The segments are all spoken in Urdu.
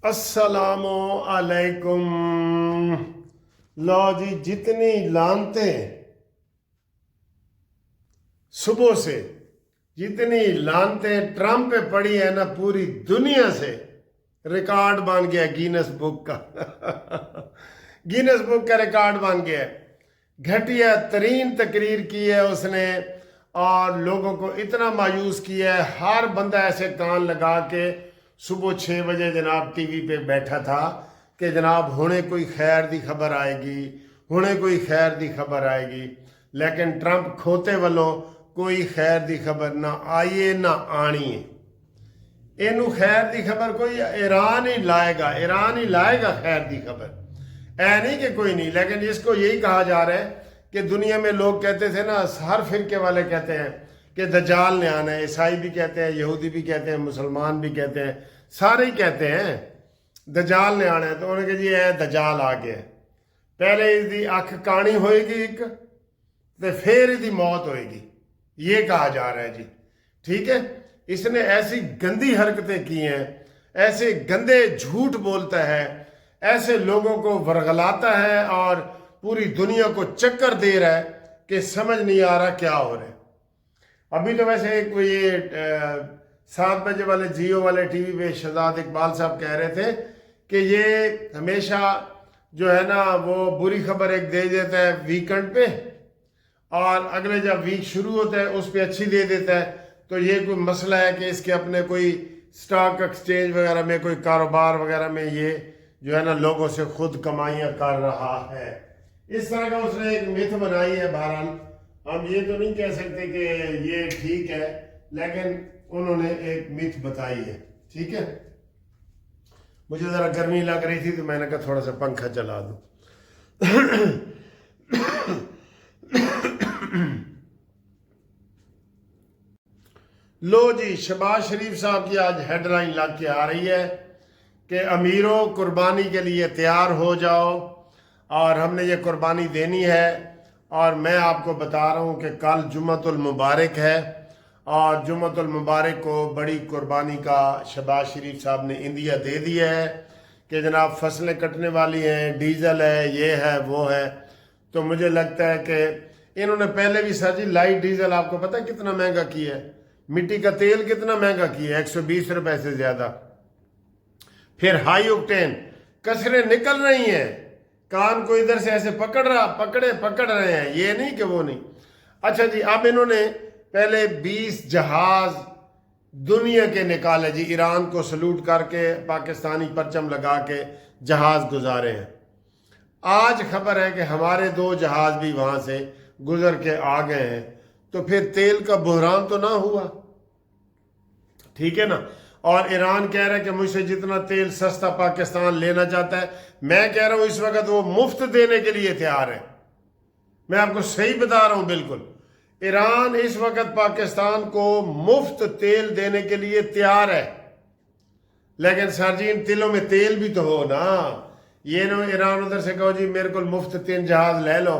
السلام علیکم۔ لو جی، جتنی لانتیں صبح سے جتنی لانتیں ٹرمپ پہ پڑی ہے نا، پوری دنیا سے ریکارڈ بن گیا گینس بک کا گینس بک کا ریکارڈ بن گیا ہے۔ گھٹیا ترین تقریر کی ہے اس نے، اور لوگوں کو اتنا مایوس کیا ہے۔ ہر بندہ ایسے کان لگا کے صبح 6 بجے جناب ٹی وی پہ بیٹھا تھا کہ جناب ہونے کوئی خیر دی خبر آئے گی، ہونے کوئی خیر دی خبر آئے گی، لیکن ٹرمپ کھوتے والوں کوئی خیر دی خبر نہ آئیے نہ آنی ہے۔ اینو خیر دی خبر کوئی ایران ہی لائے گا، ایران ہی لائے گا خیر دی خبر، اے نہیں کہ کوئی نہیں۔ لیکن اس کو یہی کہا جا رہا ہے کہ دنیا میں لوگ کہتے تھے نا، ہر فرقے والے کہتے ہیں کہ دجال نے آنا ہے، عیسائی بھی کہتے ہیں، یہودی بھی کہتے ہیں، مسلمان بھی کہتے ہیں، سارے ہی کہتے ہیں دجال نے آنا ہے۔ تو انہوں نے کہا جی اے دجال آ گیا، پہلے اس دی اکھ کانی ہوئے گی ایک، تے پھر اس دی موت ہوئے گی، یہ کہا جا رہا ہے جی۔ ٹھیک ہے، اس نے ایسی گندی حرکتیں کی ہیں، ایسے گندے جھوٹ بولتا ہے، ایسے لوگوں کو ورغلاتا ہے اور پوری دنیا کو چکر دے رہا ہے کہ سمجھ نہیں آ رہا کیا ہو رہا ہے۔ ابھی تو ویسے ایک یہ 7 بجے والے جیو والے ٹی وی پہ شہزاد اقبال صاحب کہہ رہے تھے کہ یہ ہمیشہ جو ہے نا وہ بری خبر ایک دے دیتا ہے ویکنڈ پہ، اور اگلے جب ویک شروع ہوتا ہے اس پہ اچھی دے دیتا ہے۔ تو یہ کوئی مسئلہ ہے کہ اس کے اپنے کوئی سٹاک ایکسچینج وغیرہ میں، کوئی کاروبار وغیرہ میں یہ جو ہے نا لوگوں سے خود کمائیاں کر رہا ہے۔ اس طرح کا اس نے ایک متھ بنائی ہے۔ بہرحال ہم یہ تو نہیں کہہ سکتے کہ یہ ٹھیک ہے، لیکن انہوں نے ایک متھ بتائی ہے۔ ٹھیک ہے، مجھے ذرا گرمی لگ رہی تھی تو میں نے کہا تھوڑا سا پنکھا چلا دوں۔ لو جی، شہباز شریف صاحب کی آج ہیڈ لائن لگ کے آ رہی ہے کہ امیروں قربانی کے لیے تیار ہو جاؤ، اور ہم نے یہ قربانی دینی ہے۔ اور میں آپ کو بتا رہا ہوں کہ کل جمعۃ المبارک ہے، اور جمعۃ المبارک کو بڑی قربانی کا شہباز شریف صاحب نے انڈیا دے دیا ہے کہ جناب فصلیں کٹنے والی ہیں، ڈیزل ہے، یہ ہے وہ ہے۔ تو مجھے لگتا ہے کہ انہوں نے پہلے بھی سر جی لائٹ ڈیزل آپ کو پتہ کتنا مہنگا کیا ہے، مٹی کا تیل کتنا مہنگا کیا ہے، 120 روپے سے زیادہ۔ پھر ہائی اوکٹین، کسریں نکل رہی ہیں، کان کو ادھر سے ایسے پکڑ رہے ہیں، یہ نہیں کہ وہ نہیں۔ اچھا جی، اب انہوں نے پہلے 20 جہاز دنیا کے نکالے جی، ایران کو سلوٹ کر کے پاکستانی پرچم لگا کے جہاز گزارے ہیں۔ آج خبر ہے کہ ہمارے 2 جہاز بھی وہاں سے گزر کے آ گئے ہیں، تو پھر تیل کا بحران تو نہ ہوا۔ ٹھیک ہے نا، اور ایران کہہ رہا ہے کہ مجھ سے جتنا تیل سستا پاکستان لینا چاہتا ہے، میں کہہ رہا ہوں اس وقت وہ مفت دینے کے لیے تیار ہے۔ میں آپ کو صحیح بتا رہا ہوں، بالکل ایران اس وقت پاکستان کو مفت تیل دینے کے لیے تیار ہے۔ لیکن سر جی ان تیلوں میں تیل بھی تو ہو نا، یہ نہ ایران ادھر سے کہو جی میرے کو مفت 3 جہاز لے لو،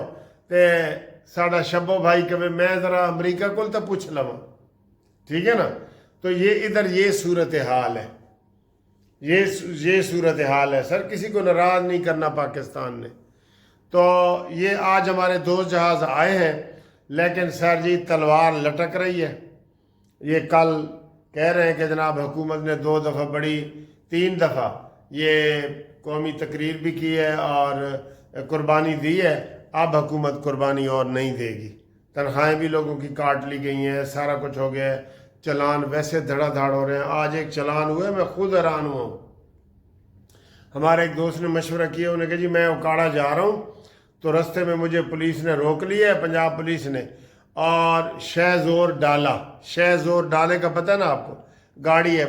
تے ساڑا شبو بھائی کہ میں ذرا امریکہ کو تو پوچھ لوں۔ ٹھیک ہے نا، تو یہ ادھر یہ صورتحال ہے، یہ صورتحال ہے سر۔ کسی کو ناراض نہیں کرنا پاکستان نے۔ تو یہ آج ہمارے 2 جہاز آئے ہیں، لیکن سر جی تلوار لٹک رہی ہے۔ یہ کل کہہ رہے ہیں کہ جناب حکومت نے 2 دفعہ بڑی، 3 دفعہ یہ قومی تقریر بھی کی ہے اور قربانی دی ہے۔ اب حکومت قربانی اور نہیں دے گی، تنخواہیں بھی لوگوں کی کاٹ لی گئی ہیں، سارا کچھ ہو گیا ہے، چلان ویسے دھڑا دھاڑ ہو رہے ہیں۔ آج ایک چلان ہوئے، میں خود حیران ہوا ہوں۔ ہمارے ایک دوست نے مشورہ کیا، انہوں نے کہا جی میں اکاڑا جا رہا ہوں، تو رستے میں مجھے پولیس نے روک لیا ہے، پنجاب پولیس نے، اور شہ زور ڈالے کا پتہ ہے نا آپ کو، گاڑی ہے،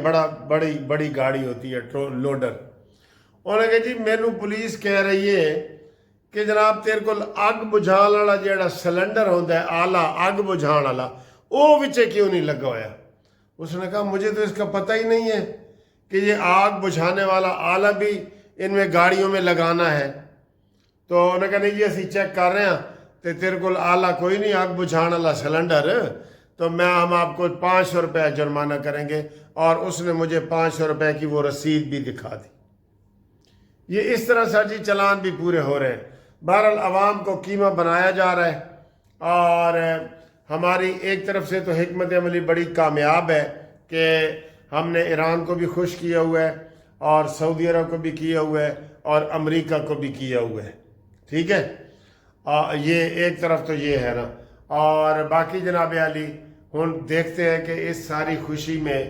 بڑی گاڑی ہوتی ہے لوڈر۔ انہوں نے کہا جی مینوں پولیس کہہ رہی ہے کہ جناب تیرے کو اگ بجھان والا جیڑا سلنڈر ہوتا ہے، آلہ اگ بجھان والا، وہ وچے کیوں نہیں لگا ہوا؟ اس نے کہا مجھے تو اس کا پتہ ہی نہیں ہے کہ یہ آگ بجھانے والا آلہ بھی ان میں گاڑیوں میں لگانا ہے۔ تو انہوں نے کہا نہیں جی اسی چیک کر رہے ہیں، تو تیرے کو آلہ کوئی نہیں، آگ بجھان والا سلنڈر، تو ہم آپ کو 500 روپے جرمانہ کریں گے۔ اور اس نے مجھے 500 روپے کی وہ رسید بھی دکھا دی۔ یہ اس طرح سر جی چلان بھی پورے ہو رہے ہیں. بہرحال عوام کو کیما بنایا جا رہا ہے، اور ہماری ایک طرف سے تو حکمت عملی بڑی کامیاب ہے کہ ہم نے ایران کو بھی خوش کیا ہوا ہے، اور سعودی عرب کو بھی کیا ہوا ہے، اور امریکہ کو بھی کیا ہوا ہے. ٹھیک ہے، یہ ایک طرف تو یہ ہے نا. اور باقی جناب علی ہن دیکھتے ہیں کہ اس ساری خوشی میں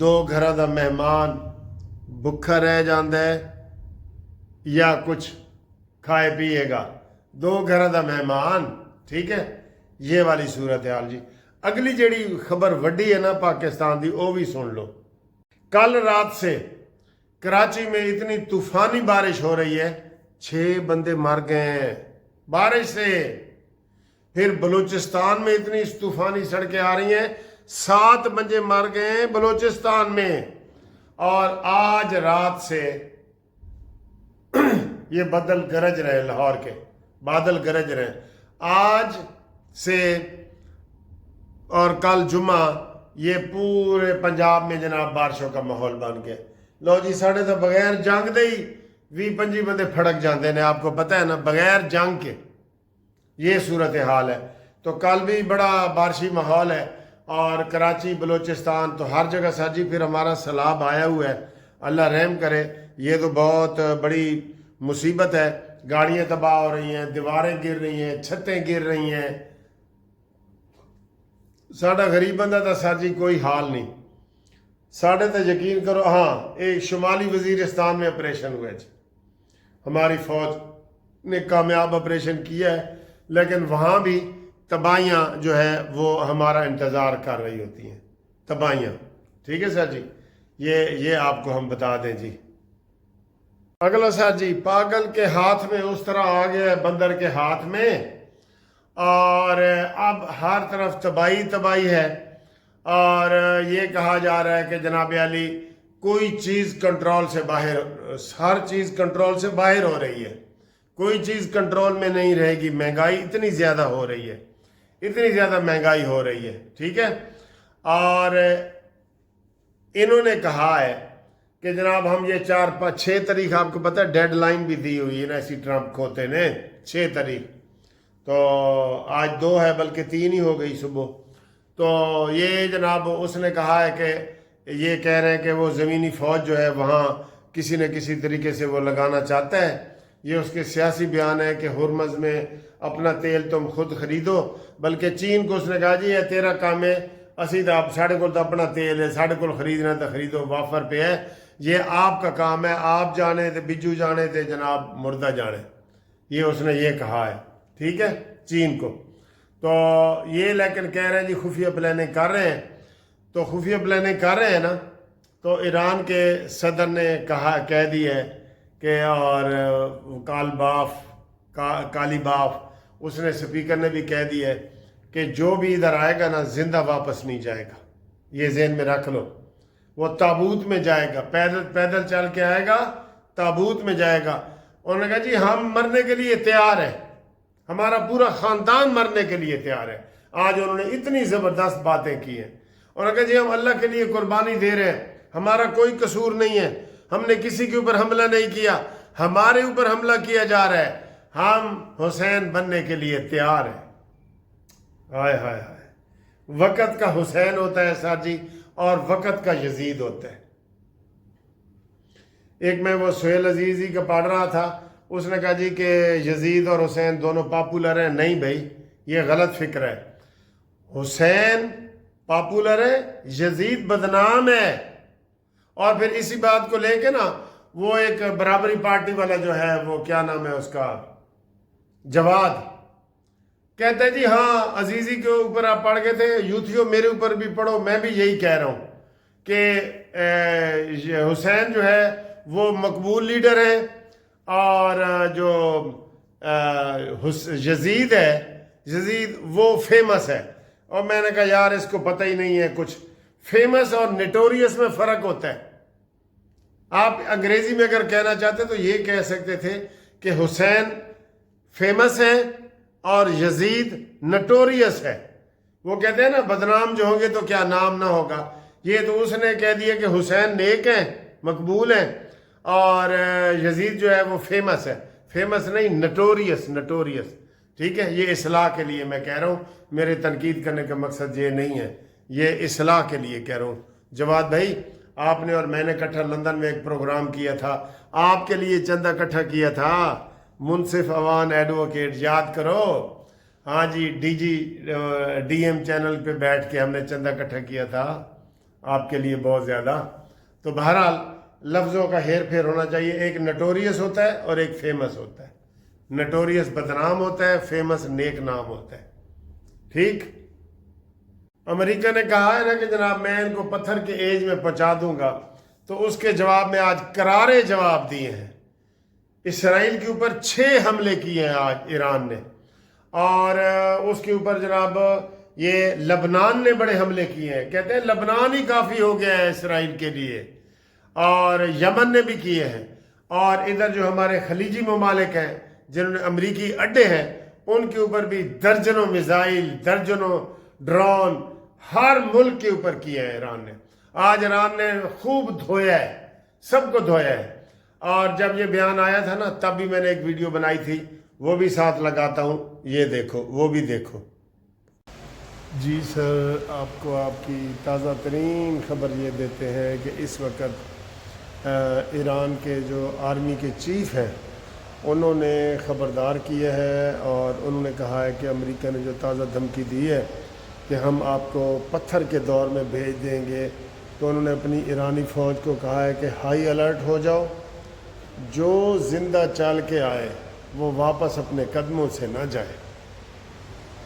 دو گھراں دا مہمان بھکھا رہ جاندا ہے یا کچھ کھائے پیے گا. دو گھراں دا مہمان، ٹھیک ہے، یہ والی صورتحال جی. اگلی جڑی خبر وڈی ہے نا پاکستان دی، وہ بھی سن لو. کل رات سے کراچی میں اتنی طوفانی بارش ہو رہی ہے، 6 بندے مر گئے ہیں بارش سے. پھر بلوچستان میں اتنی طوفانی سڑکیں آ رہی ہیں، 7 بندے مر گئے ہیں بلوچستان میں. اور آج رات سے یہ بادل گرج رہے، لاہور کے بادل گرج رہے آج سے، اور کل جمعہ یہ پورے پنجاب میں جناب بارشوں کا ماحول بن گیا. لو جی، ساڑھے تو بغیر جنگ دے ہی 20-25 بندے پھڑک جاندے نے، آپ کو پتہ ہے نا، بغیر جنگ کے یہ صورتحال ہے. تو کل بھی بڑا بارشی ماحول ہے، اور کراچی بلوچستان تو ہر جگہ سر جی پھر ہمارا سیلاب آیا ہوا ہے. اللہ رحم کرے. یہ تو بہت بڑی مصیبت ہے. گاڑیاں تباہ ہو رہی ہیں، دیواریں گر رہی ہیں، چھتیں گر رہی ہیں. ساڈا غریب بندہ تو سر جی کوئی حال نہیں. ساڑھے تو یقین کرو، ہاں ایک شمالی وزیرستان میں آپریشن ہوا ہے، ہماری فوج نے کامیاب آپریشن کیا ہے، لیکن وہاں بھی تباہیاں جو ہے وہ ہمارا انتظار کر رہی ہوتی ہیں، تباہیاں. ٹھیک ہے سر جی، یہ آپ کو ہم بتا دیں جی. اگلا سر جی، پاگل کے ہاتھ میں اس طرح آ گیا ہے بندر کے ہاتھ میں، اور اب ہر طرف تباہی ہے. اور یہ کہا جا رہا ہے کہ جناب علی کوئی چیز کنٹرول سے باہر، ہر چیز کنٹرول سے باہر ہو رہی ہے، کوئی چیز کنٹرول میں نہیں رہے گی. مہنگائی اتنی زیادہ ہو رہی ہے، اتنی زیادہ مہنگائی ہو رہی ہے. ٹھیک ہے، اور انہوں نے کہا ہے کہ جناب ہم یہ 4-5-6 تاریخ، آپ کو پتہ ہے ڈیڈ لائن بھی دی ہوئی ہے نا اسی ٹرمپ کھوتے نے، 6 تاریخ. تو آج 2 ہے، بلکہ 3 ہی ہو گئی صبح. تو یہ جناب اس نے کہا ہے کہ یہ کہہ رہے ہیں کہ وہ زمینی فوج جو ہے وہاں کسی نہ کسی طریقے سے وہ لگانا چاہتا ہے. یہ اس کے سیاسی بیان ہے کہ ہرمز میں اپنا تیل تم خود خریدو. بلکہ چین کو اس نے کہا جی یہ تیرا کام ہے، اسی تو ساڑھے کو تو اپنا تیل ہے، ساڑھے کو خریدنا تو خریدو، وافر پہ ہے، یہ آپ کا کام ہے، آپ جانے تھے بجو جانے تھے جناب مردہ جانے. یہ اس نے یہ کہا ہے، ٹھیک ہے، چین کو. تو یہ لیکن کہہ رہے ہیں جی خفیہ پلاننگ کر رہے ہیں. تو خفیہ پلاننگ کر رہے ہیں نا، تو ایران کے صدر نے کہہ دی ہے کہ، اور کالی باف اس نے سپیکر نے بھی کہہ دی ہے کہ جو بھی ادھر آئے گا نا زندہ واپس نہیں جائے گا. یہ ذہن میں رکھ لو، وہ تابوت میں جائے گا، پیدل چل کے آئے گا، تابوت میں جائے گا. انہوں نے کہا جی ہم مرنے کے لیے تیار ہیں، ہمارا پورا خاندان مرنے کے لیے تیار ہے. آج انہوں نے اتنی زبردست باتیں کی ہیں. انہوں نے کہا جی ہم اللہ کے لیے قربانی دے رہے ہیں، ہمارا کوئی قصور نہیں ہے، ہم نے کسی کے اوپر حملہ نہیں کیا، ہمارے اوپر حملہ کیا جا رہا ہے، ہم حسین بننے کے لیے تیار ہیں. ہائے ہائے ہائے، وقت کا حسین ہوتا ہے سر جی، اور وقت کا یزید ہوتا ہے. ایک میں وہ سہیل عزیزی کا پڑھ رہا تھا، اس نے کہا جی کہ یزید اور حسین دونوں پاپولر ہیں. نہیں بھائی، یہ غلط فکر ہے. حسین پاپولر ہے، یزید بدنام ہے. اور پھر اسی بات کو لے کے نا وہ ایک برابری پارٹی والا جو ہے، وہ کیا نام ہے اس کا، جواد، کہتے ہیں جی ہاں عزیزی کے اوپر آپ پڑھ گئے تھے، یوتھیوں میرے اوپر بھی پڑھو. میں بھی یہی کہہ رہا ہوں کہ حسین جو ہے وہ مقبول لیڈر ہے، اور جو یزید ہے، یزید وہ فیمس ہے. اور میں نے کہا یار اس کو پتہ ہی نہیں ہے کچھ. فیمس اور نٹوریس میں فرق ہوتا ہے. آپ انگریزی میں اگر کہنا چاہتے تو یہ کہہ سکتے تھے کہ حسین فیمس ہے اور یزید نٹوریس ہے. وہ کہتے ہیں نا بدنام جو ہوں گے تو کیا نام نہ ہوگا. یہ تو اس نے کہہ دیا کہ حسین نیک ہیں، مقبول ہیں، اور یزید جو ہے وہ فیمس ہے، فیمس نہیں، نٹوریس، نٹوریس، ٹھیک ہے؟ یہ اصلاح کے لیے میں کہہ رہا ہوں، میرے تنقید کرنے کا مقصد یہ نہیں ہے، یہ اصلاح کے لیے کہہ رہا ہوں۔ جواد بھائی، آپ نے اور میں نے اکٹھا لندن میں ایک پروگرام کیا تھا، آپ کے لیے چندہ اکٹھا کیا تھا، منصف اوان ایڈوکیٹ، یاد کرو، ہاں جی، ڈی ایم چینل پہ بیٹھ کے ہم نے چندہ اکٹھا کیا تھا آپ کے لیے بہت زیادہ۔ تو بہرحال لفظوں کا ہیر پھیر ہونا چاہیے، ایک نٹوریس ہوتا ہے اور ایک فیمس ہوتا ہے۔ نٹوریس بدنام ہوتا ہے، فیمس نیک نام ہوتا ہے، ٹھیک؟ امریکہ نے کہا ہے نا کہ جناب میں ان کو پتھر کے ایج میں پہنچا دوں گا، تو اس کے جواب میں آج کرارے جواب دیے ہیں۔ اسرائیل کے اوپر 6 حملے کیے ہیں آج ایران نے، اور اس کے اوپر جناب یہ لبنان نے بڑے حملے کیے ہیں، کہتے ہیں لبنان ہی کافی ہو گیا ہے اسرائیل کے لیے، اور یمن نے بھی کیے ہیں، اور ادھر جو ہمارے خلیجی ممالک ہیں جنہوں نے امریکی اڈے ہیں ان کے اوپر بھی درجنوں میزائل، درجنوں ڈرون ہر ملک کے اوپر کیا ہے ایران نے۔ آج ایران نے خوب دھویا ہے، سب کو دھویا ہے، اور جب یہ بیان آیا تھا نا تب بھی میں نے ایک ویڈیو بنائی تھی، وہ بھی ساتھ لگاتا ہوں، یہ دیکھو، وہ بھی دیکھو۔ جی سر، آپ کو آپ کی تازہ ترین خبر یہ دیتے ہیں کہ اس وقت ایران کے جو آرمی کے چیف ہیں انہوں نے خبردار کیا ہے، اور انہوں نے کہا ہے کہ امریکہ نے جو تازہ دھمکی دی ہے کہ ہم آپ کو پتھر کے دور میں بھیج دیں گے، تو انہوں نے اپنی ایرانی فوج کو کہا ہے کہ ہائی الرٹ ہو جاؤ، جو زندہ چل کے آئے وہ واپس اپنے قدموں سے نہ جائے۔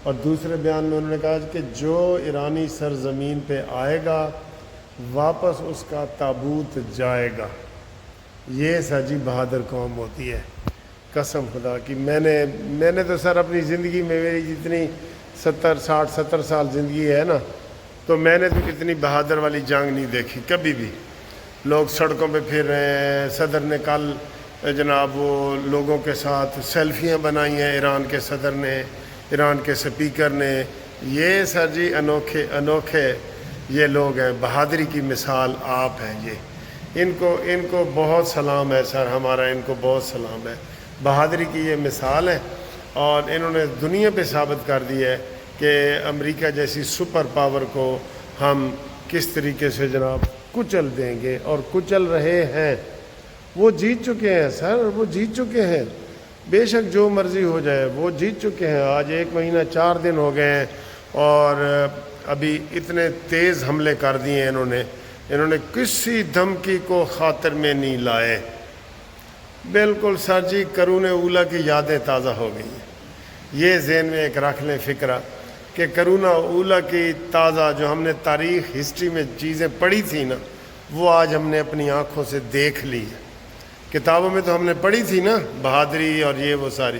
اور دوسرے بیان میں انہوں نے کہا کہ جو ایرانی سرزمین پہ آئے گا واپس اس کا تابوت جائے گا۔ یہ سچی بہادر قوم ہوتی ہے، قسم خدا کی۔ میں نے تو سر اپنی زندگی میں، میری جتنی 60-70 سال زندگی ہے نا، تو میں نے تو اتنی بہادر والی جنگ نہیں دیکھی کبھی بھی۔ لوگ سڑکوں پہ پھر رہے ہیں، صدر نے کل جناب وہ لوگوں کے ساتھ سیلفیاں بنائی ہیں، ایران کے صدر نے، ایران کے سپیکر نے۔ یہ سر جی انوکھے یہ لوگ ہیں، بہادری کی مثال آپ ہیں۔ یہ ان کو بہت سلام ہے سر، ہمارا ان کو بہت سلام ہے، بہادری کی یہ مثال ہے، اور انہوں نے دنیا پہ ثابت کر دیا ہے کہ امریکہ جیسی سپر پاور کو ہم کس طریقے سے جناب کچل دیں گے، اور کچل رہے ہیں۔ وہ جیت چکے ہیں سر، وہ جیت چکے ہیں، بے شک جو مرضی ہو جائے وہ جیت چکے ہیں۔ آج 1 مہینہ 4 دن ہو گئے ہیں، اور ابھی اتنے تیز حملے کر دیے انہوں نے کسی دھمکی کو خاطر میں نہیں لائے۔ بالکل سر جی، قرون اولیٰ کی یادیں تازہ ہو گئی ہیں۔ یہ ذہن میں ایک رکھ لیں فکرہ کہ قرون اولیٰ کی تازہ جو ہم نے تاریخ ہسٹری میں چیزیں پڑھی تھی نا، وہ آج ہم نے اپنی آنکھوں سے دیکھ لی ہے۔ کتابوں میں تو ہم نے پڑھی تھی نا بہادری اور یہ وہ ساری،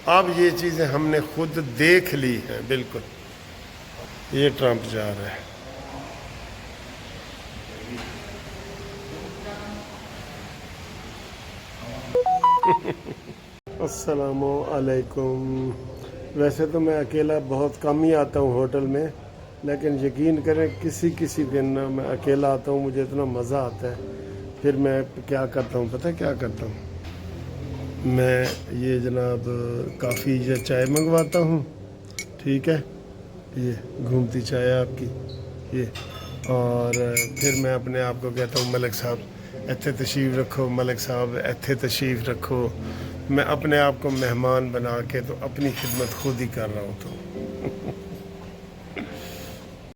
اب یہ چیزیں ہم نے خود دیکھ لی ہیں۔ بالکل یہ ٹرمپ جا رہا ہے۔ السلام علیکم۔ ویسے تو میں اکیلا بہت کم ہی آتا ہوں ہوٹل میں، لیکن یقین کریں کسی دن میں اکیلا آتا ہوں، مجھے اتنا مزہ آتا ہے۔ پھر میں کیا کرتا ہوں، پتہ کیا کرتا ہوں؟ میں یہ جناب کافی یا چائے منگواتا ہوں، ٹھیک ہے، یہ گھومتی چائے آپ کی یہ، اور پھر میں اپنے آپ کو کہتا ہوں ملک صاحب ایتھے تشریف رکھو، ملک صاحب ایتھے تشریف رکھو۔ میں اپنے آپ کو مہمان بنا کے تو اپنی خدمت خود ہی کر رہا ہوں تو